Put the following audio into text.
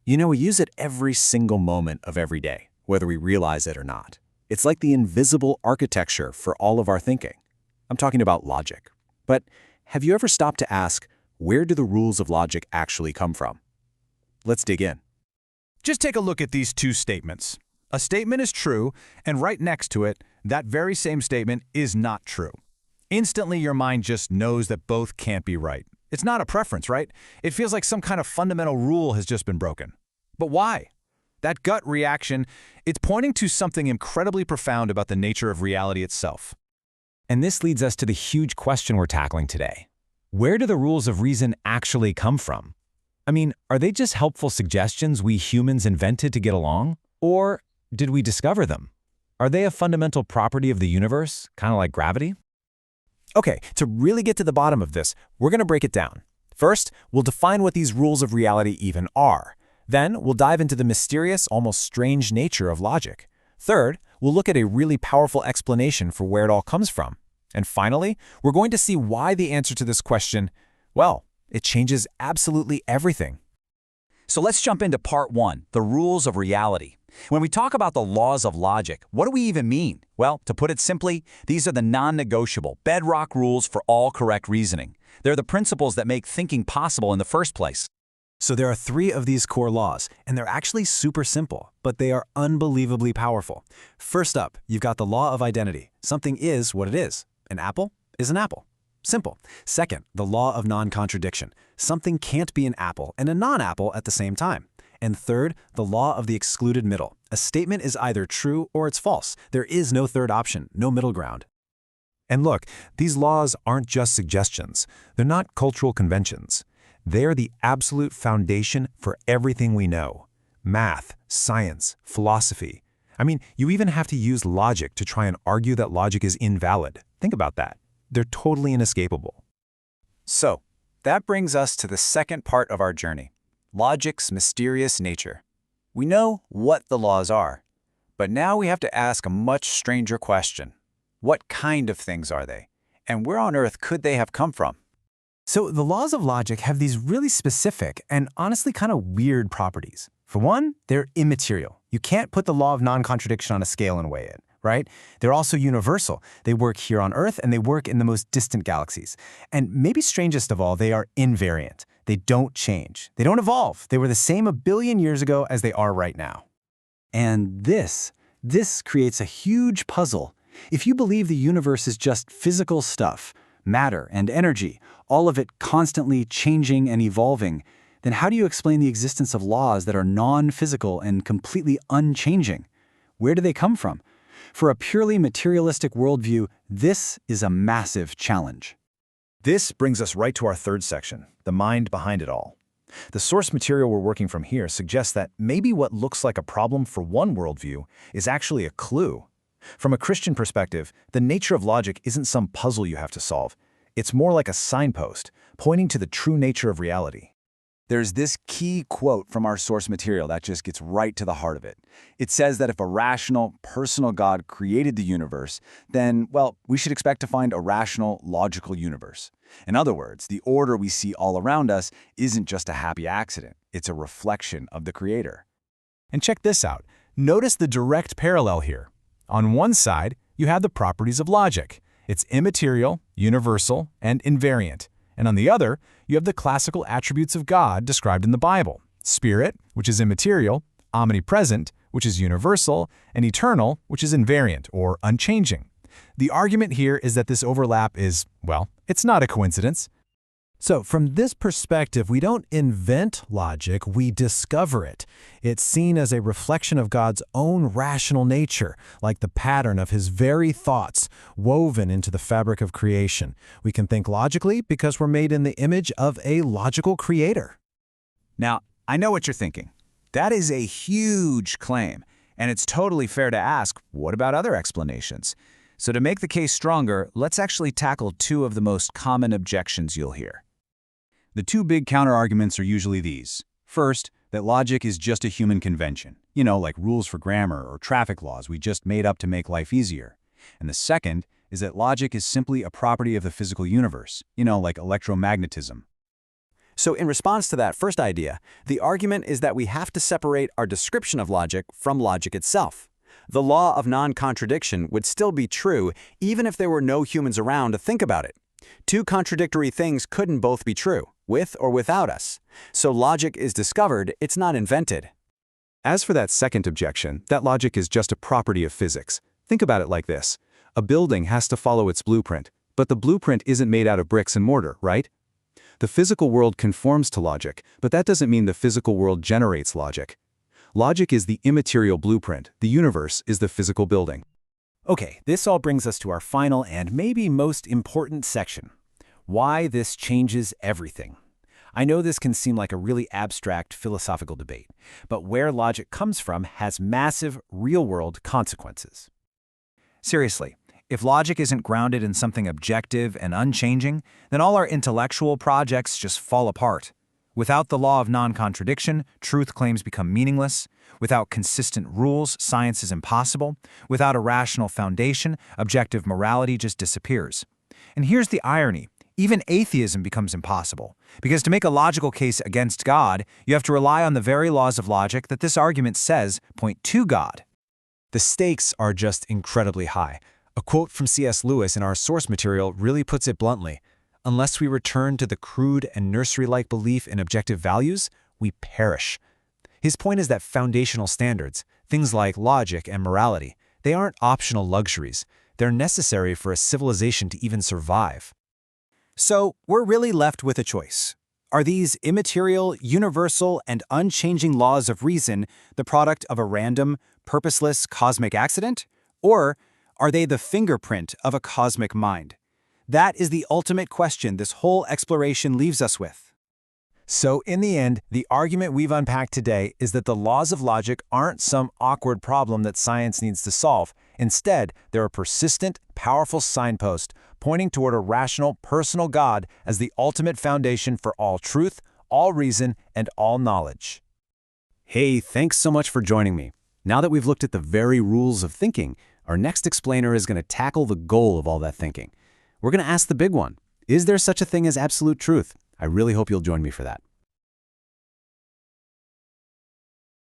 You know, we use it every single moment of every day, whether we realize it or not. It's like the invisible architecture for all of our thinking. I'm talking about logic. But have you ever stopped to ask, where do the rules of logic actually come from? Let's dig in. Just take a look at these two statements. A statement is true, and right next to it, that very same statement is not true. Instantly, your mind just knows that both can't be right. It's not a preference, right? It feels like some kind of fundamental rule has just been broken. But why? That gut reaction, it's pointing to something incredibly profound about the nature of reality itself. And this leads us to the huge question we're tackling today. Where do the rules of reason actually come from? I mean, are they just helpful suggestions we humans invented to get along? Or did we discover them? Are they a fundamental property of the universe, kind of like gravity? Okay, to really get to the bottom of this, we're going to break it down. First, we'll define what these rules of reality even are. Then, we'll dive into the mysterious, almost strange nature of logic. Third, we'll look at a really powerful explanation for where it all comes from. And finally, we're going to see why the answer to this question, well, it changes absolutely everything. So let's jump into part one, the rules of reality. When we talk about the laws of logic, what do we even mean? Well, to put it simply, these are the non-negotiable, bedrock rules for all correct reasoning. They're the principles that make thinking possible in the first place. So there are 3 of these core laws, and they're actually super simple, but they are unbelievably powerful. First up, you've got the law of identity. Something is what it is. An apple is an apple. Simple. Second, the law of non-contradiction. Something can't be an apple and a non-apple at the same time. And third, the law of the excluded middle. A statement is either true or it's false. There is no third option, no middle ground. And look, these laws aren't just suggestions. They're not cultural conventions. They are the absolute foundation for everything we know. Math, science, philosophy. I mean, you even have to use logic to try and argue that logic is invalid. Think about that. They're totally inescapable. So, that brings us to the second part of our journey, logic's mysterious nature. We know what the laws are, but now we have to ask a much stranger question. What kind of things are they? And where on earth could they have come from? So the laws of logic have these really specific and honestly kind of weird properties. For one, they're immaterial. You can't put the law of non-contradiction on a scale and weigh it, right? They're also universal. They work here on Earth and they work in the most distant galaxies. And maybe strangest of all, they are invariant. They don't change. They don't evolve. They were the same 1 billion years ago as they are right now. And this creates a huge puzzle. If you believe the universe is just physical stuff, matter and energy, all of it constantly changing and evolving, then how do you explain the existence of laws that are non-physical and completely unchanging? Where do they come from? For a purely materialistic worldview, this is a massive challenge. This brings us right to our third section, the mind behind it all. The source material we're working from here suggests that maybe what looks like a problem for one worldview is actually a clue. From a Christian perspective, the nature of logic isn't some puzzle you have to solve. It's more like a signpost, pointing to the true nature of reality. There's this key quote from our source material that just gets right to the heart of it. It says that if a rational, personal God created the universe, then, well, we should expect to find a rational, logical universe. In other words, the order we see all around us isn't just a happy accident. It's a reflection of the Creator. And check this out. Notice the direct parallel here. On one side, you have the properties of logic. It's immaterial, universal, and invariant. And on the other, you have the classical attributes of God described in the Bible. Spirit, which is immaterial, omnipresent, which is universal, and eternal, which is invariant or unchanging. The argument here is that this overlap is, well, it's not a coincidence. So from this perspective, we don't invent logic, we discover it. It's seen as a reflection of God's own rational nature, like the pattern of his very thoughts woven into the fabric of creation. We can think logically because we're made in the image of a logical creator. Now, I know what you're thinking. That is a huge claim, and it's totally fair to ask, what about other explanations? So to make the case stronger, let's actually tackle 2 of the most common objections you'll hear. The 2 big counterarguments are usually these. First, that logic is just a human convention, like rules for grammar or traffic laws we just made up to make life easier. And the second is that logic is simply a property of the physical universe, like electromagnetism. So in response to that first idea, the argument is that we have to separate our description of logic from logic itself. The law of non-contradiction would still be true even if there were no humans around to think about it. Two contradictory things couldn't both be true, with or without us. So logic is discovered, it's not invented. As for that second objection, that logic is just a property of physics. Think about it like this. A building has to follow its blueprint, but the blueprint isn't made out of bricks and mortar, right? The physical world conforms to logic, but that doesn't mean the physical world generates logic. Logic is the immaterial blueprint. The universe is the physical building. Okay, this all brings us to our final and maybe most important section. Why this changes everything. I know this can seem like a really abstract philosophical debate, but where logic comes from has massive, real-world consequences. Seriously, if logic isn't grounded in something objective and unchanging, then all our intellectual projects just fall apart. Without the law of non-contradiction, truth claims become meaningless. Without consistent rules, science is impossible. Without a rational foundation, objective morality just disappears. And here's the irony. Even atheism becomes impossible, because to make a logical case against God, you have to rely on the very laws of logic that this argument says point to God. The stakes are just incredibly high. A quote from C.S. Lewis in our source material really puts it bluntly. Unless we return to the crude and nursery-like belief in objective values, we perish. His point is that foundational standards, things like logic and morality, they aren't optional luxuries. They're necessary for a civilization to even survive. So, we're really left with a choice. Are these immaterial, universal, and unchanging laws of reason the product of a random, purposeless cosmic accident? Or are they the fingerprint of a cosmic mind? That is the ultimate question this whole exploration leaves us with. So in the end, the argument we've unpacked today is that the laws of logic aren't some awkward problem that science needs to solve. Instead, they're a persistent, powerful signpost pointing toward a rational, personal God as the ultimate foundation for all truth, all reason, and all knowledge. Hey, thanks so much for joining me. Now that we've looked at the very rules of thinking, our next explainer is going to tackle the goal of all that thinking. We're going to ask the big one. Is there such a thing as absolute truth? I really hope you'll join me for that.